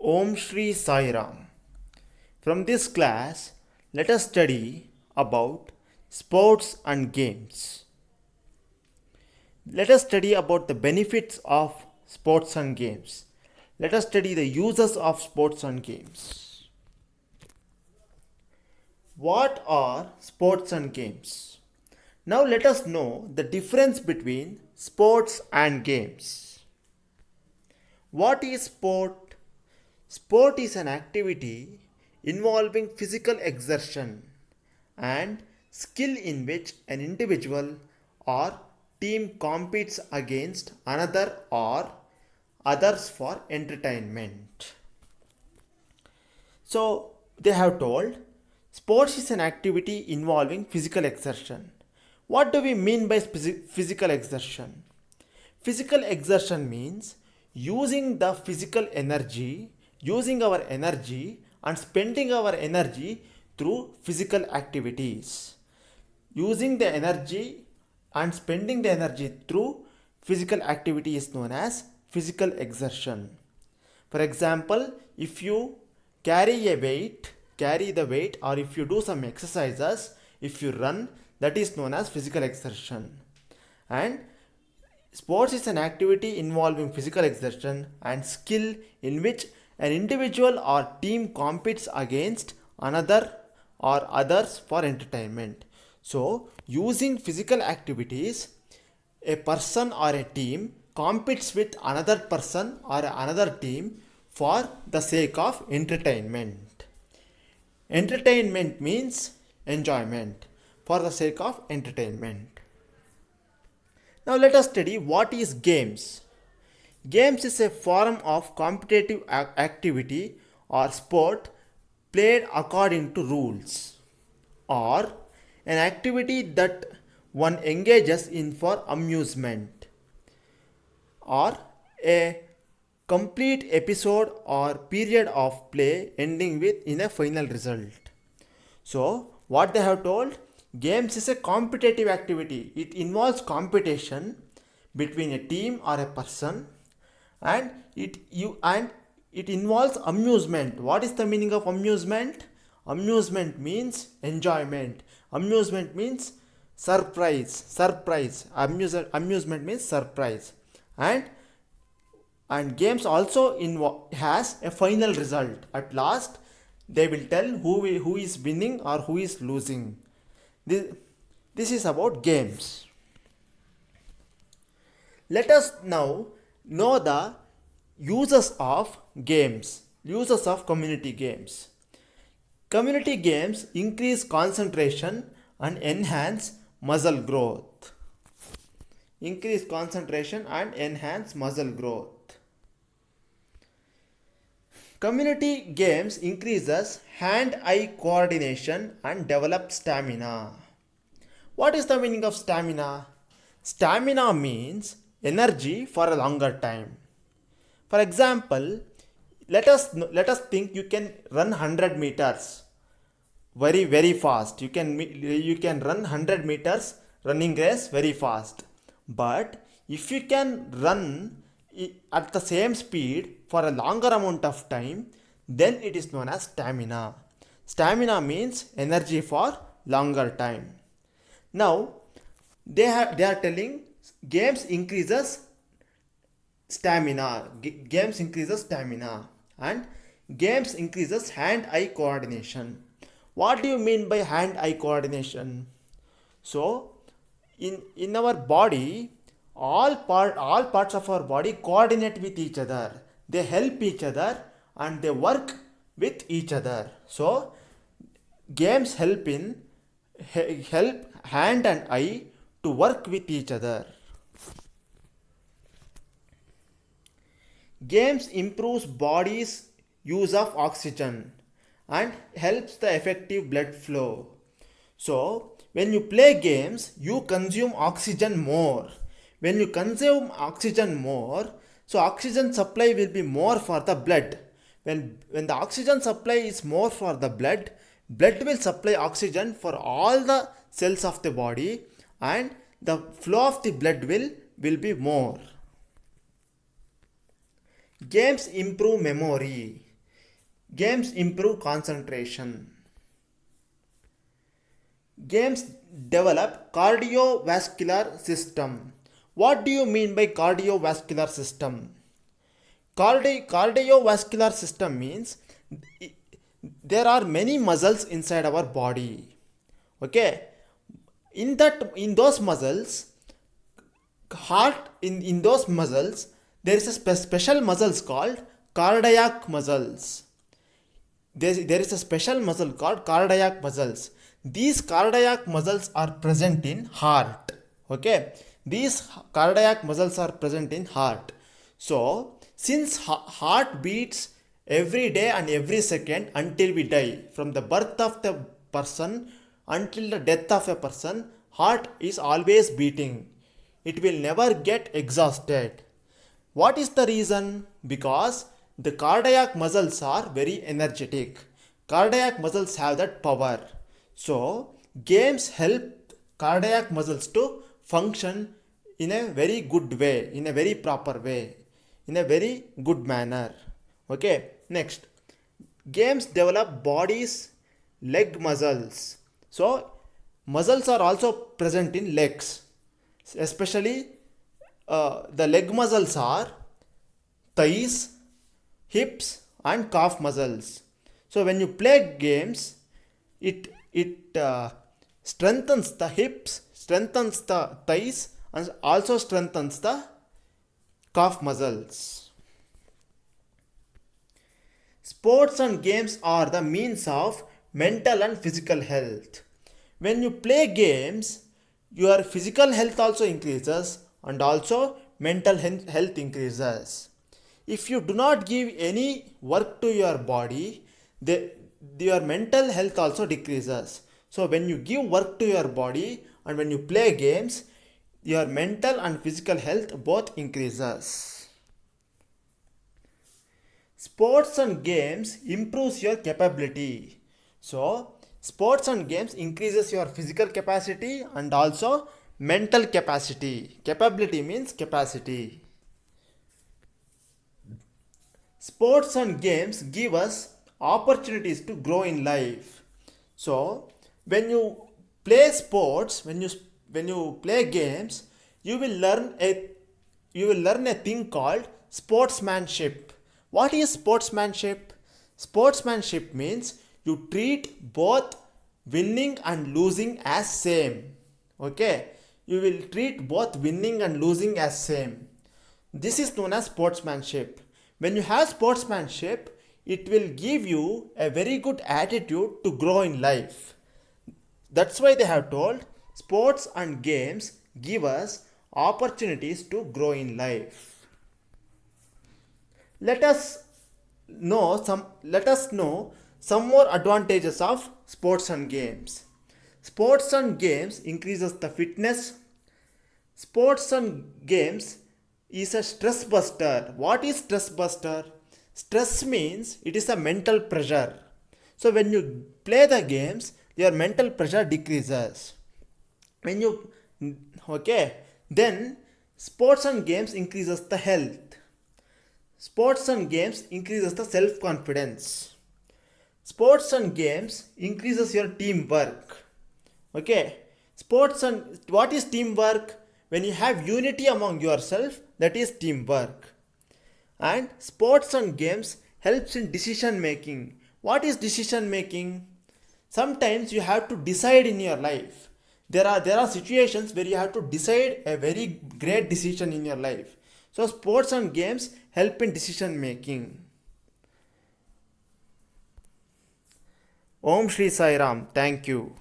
Om Shri Sai Ram. From this class, let us study about sports and games. Let us study about the benefits of sports and games. Let us study the uses of sports and games. What are sports and games? Now let us know the difference between sports and games. What is sport? Sport is an activity involving physical exertion and skill in which an individual or team competes against another or others for entertainment. So, they have told sports is an activity involving physical exertion. What do we mean by physical exertion? Physical exertion means using the physical energy, using our energy and spending our energy through physical activities. Using the energy and spending the energy through physical activity is known as physical exertion. For example, if you carry the weight, or if you do some exercises, if you run, that is known as physical exertion. And sports is an activity involving physical exertion and skill in which an individual or team competes against another or others for entertainment. So, using physical activities, a person or a team competes with another person or another team for the sake of entertainment. Entertainment means enjoyment, for the sake of entertainment. Now let us study what is games. Games is a form of competitive activity or sport played according to rules, or an activity that one engages in for amusement, or a complete episode or period of play ending with in a final result. So what they have told, games is a competitive activity. It involves competition between a team or a person, and it involves amusement. What is the meaning of amusement? Amusement means enjoyment. Amusement means surprise. Amusement means surprise. And games also has a final result. At last they will tell who is winning or who is losing. This is about games. Let us now know the uses of games, uses of community games. Community games increase concentration and enhance muscle growth. Increase concentration and enhance muscle growth. Community games increases hand-eye coordination and develop stamina. What is the meaning of stamina? Stamina means energy for a longer time. For example, let us think you can run 100 meters very fast. You can run 100 meters running race very fast. But if you can run at the same speed for a longer amount of time, then it is known as stamina. Stamina means energy for longer time. Now they are telling games increases stamina. Games increases stamina, and games increases hand-eye coordination. What do you mean by hand-eye coordination? So in our body, all parts of our body coordinate with each other. They help each other and they work with each other. So games help hand and eye to work with each other. Games improves body's use of oxygen and helps the effective blood flow. So when you play games, you consume oxygen more. When you consume oxygen more, so oxygen supply will be more for the blood. When the oxygen supply is more for the blood will supply oxygen for all the cells of the body, and the flow of the blood will be more. Games improve memory. Games improve concentration. Games develop cardiovascular system. What do you mean by cardiovascular system? Cardiovascular system means there are many muscles inside our body. Okay, in those muscles, in those muscles, there is a special muscles called cardiac muscles. There is a special muscle called cardiac muscles. These cardiac muscles are present in heart. Okay, these cardiac muscles are present in heart. So since heart beats every day and every second until we die, from the birth of the person until the death of a person, heart is always beating. It will never get exhausted. What is the reason? Because the cardiac muscles are very energetic. Cardiac muscles have that power. So games help cardiac muscles to function in a very good way, in a very proper way, in a very good manner. Okay, next. Games develop body's leg muscles. So muscles are also present in legs. Especially the leg muscles are thighs, hips and calf muscles. So when you play games, it strengthens the hips, strengthens the thighs and also strengthens the calf muscles. Sports and games are the means of mental and physical health. When you play games, your physical health also increases and also mental health increases. If you do not give any work to your body, your mental health also decreases. So when you give work to your body and when you play games, your mental and physical health both increases. Sports and games improves your capability. So sports and games increases your physical capacity and also mental capacity. Capability means capacity. Sports and games give us opportunities to grow in life. So when you play sports, when you play games, you will learn a thing called sportsmanship. What is sportsmanship? Sportsmanship means you treat both winning and losing as same. Okay, you will treat both winning and losing as same. This is known as sportsmanship. When you have sportsmanship, it will give you a very good attitude to grow in life. That's why they have told sports and games give us opportunities to grow in life. Let us know some more advantages of sports and games. Sports and games increases the fitness. Sports and games is a stress buster. What is stress buster? Stress means it is a mental pressure. So when you play the games, your mental pressure decreases. When you then sports and games increases the health. Sports and games increases the self confidence. Sports and games increases your teamwork. Okay, sports and what is teamwork? When you have unity among yourself, that is teamwork. And sports and games helps in decision making. What is decision making? Sometimes you have to decide in your life. There are situations where you have to decide a very great decision in your life. So sports and games help in decision making. Om Shri Sai Ram. Thank you.